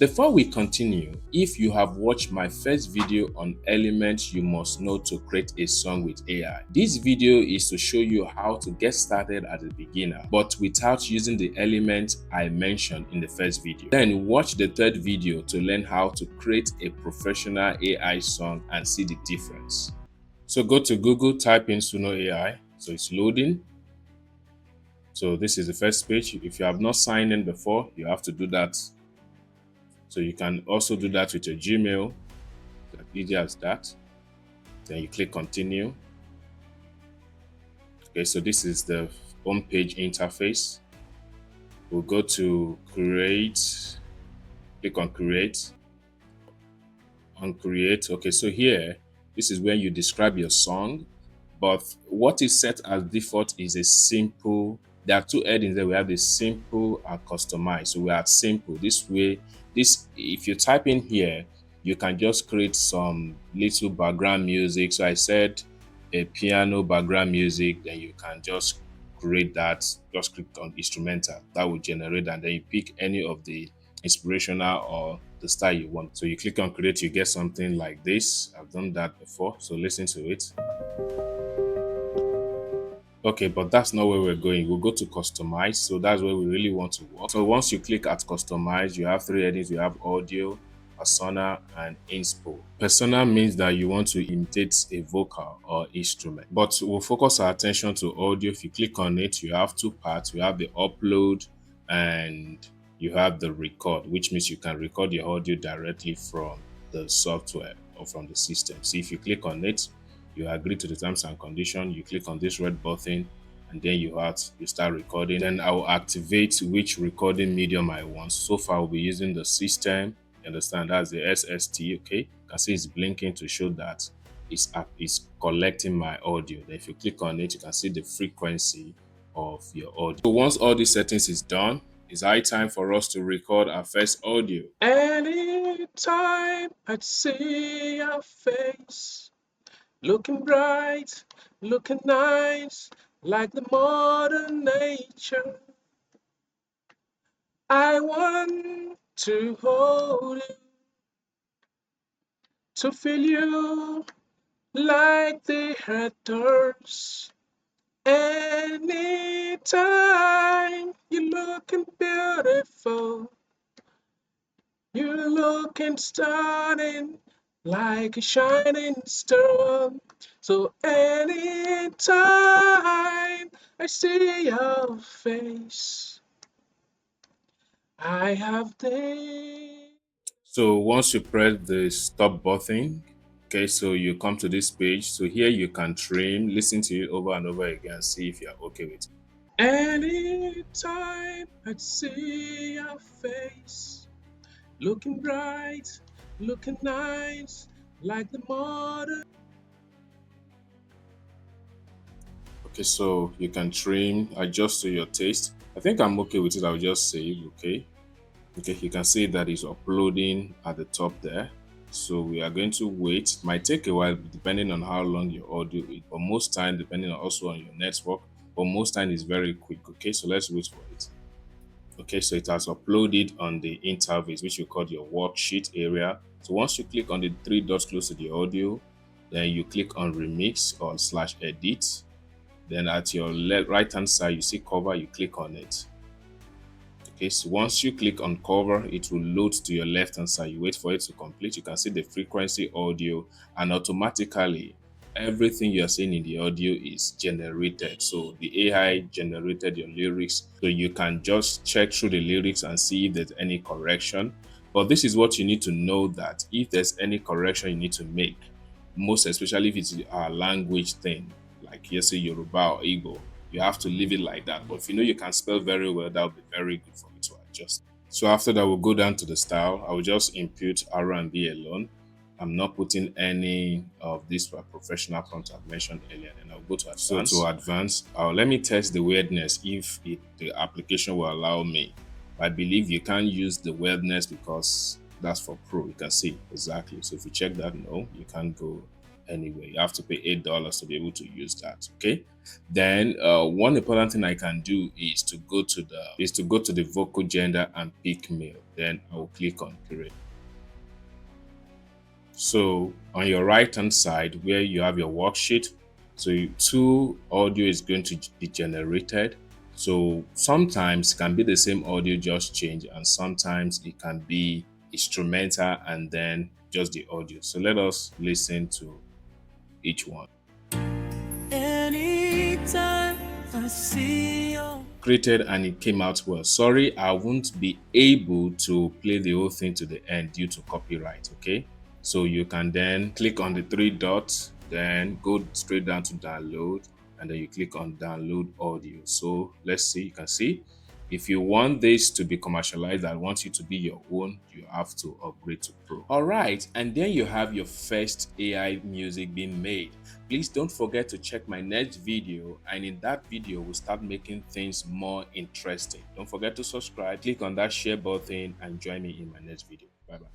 Before we continue, if you have watched my first video on elements you must know to create a song with AI, this video is to show you how to get started as a beginner, but without using the elements I mentioned in the first video. Then watch the third video to learn how to create a professional AI song and see the difference. So go to Google, type in Suno AI. So it's loading. So this is the first page. If you have not signed in before, you have to do that. So you can also do that with your Gmail, as easy as that. Then you click continue. Okay, so this is the home page interface. We'll go to create, click on create. On create, okay, so here, this is where you describe your song, but what is set as default is a simple. There are two headings there. We have the simple and customized. So we have simple. This way, if you type in here, you can just create some little background music. So I said a piano background music, then you can just create that. Just click on instrumental. That will generate, and then you pick any of the inspirational or the style you want. So you click on create, you get something like this. I've done that before, so listen to it. Okay, but that's not where we're going. We'll go to customize. So that's where we really want to work. So once you click at customize, you have three headings. You have audio, persona, and inspo. Persona means that you want to imitate a vocal or instrument. But we'll focus our attention to audio. If you click on it, you have two parts. You have the upload and you have the record, which means you can record your audio directly from the software or from the system. So if you click on it, you agree to the terms and conditions, you click on this red button, and then you start recording. Then I will activate which recording medium I want. So far, I'll be using the system. You understand? That's the SST, okay? You can see it's blinking to show that it's collecting my audio. Then if you click on it, you can see the frequency of your audio. So once all these settings is done, it's high time for us to record our first audio. Anytime I see your face, looking bright, looking nice, like the modern nature. I want to hold you, to feel you like the earth does. Anytime you're looking beautiful, you're looking stunning like a shining star. So anytime I see your face, I have this. So once you press the stop button, okay, so you come to this page. So here you can trim, listen to it over and over again, see if you're okay with it. Anytime I see your face, looking bright, looking nice, like the modern. Okay, so you can trim, adjust to your taste. I think I'm okay with it. I'll just save, okay. Okay, you can see that it's uploading at the top there. So we are going to wait. It might take a while depending on how long your audio is, but most time, depending also on your network, but most time is very quick. Okay, so let's wait for it. Okay, so it has uploaded on the interface, which you call your worksheet area. So once you click on the three dots close to the audio, then you click on remix or slash edit. Then at your right hand side, you see cover, you click on it. Okay, so once you click on cover, it will load to your left hand side. You wait for it to complete. You can see the frequency audio, and automatically everything you're seeing in the audio is generated. So the AI generated your lyrics. So you can just check through the lyrics and see if there's any correction. But this is what you need to know, that if there's any correction you need to make, most especially if it's a language thing, like you say Yoruba or Igbo, you have to leave it like that. But if you know you can spell very well, that would be very good for me to adjust. So after that, we'll go down to the style. I will just input R&B alone. I'm not putting any of this professional prompt I've mentioned earlier. And I'll go to advanced. So to advanced, let me test the weirdness if the application will allow me. I believe you can't use the weirdness because that's for pro. You can see exactly. So if you check that, no, you can't go anywhere. You have to pay $8 to be able to use that. Okay. Then one important thing I can do is to go to the vocal gender and pick male. Then I will click on create. So on your right hand side where you have your worksheet, so two audio is going to be generated. So sometimes it can be the same audio just change, and sometimes it can be instrumental and then just the audio. So let us listen to each one. Anytime I see you. Created and it came out well. Sorry, I won't be able to play the whole thing to the end due to copyright. Okay, so you can then click on the three dots, then go straight down to download, and then you click on download audio. So let's see, you can see if you want this to be commercialized, I want you to be your own, you have to upgrade to Pro. All right, and then you have your first AI music being made. Please don't forget to check my next video, and in that video, we'll start making things more interesting. Don't forget to subscribe, click on that share button, and join me in my next video. Bye bye.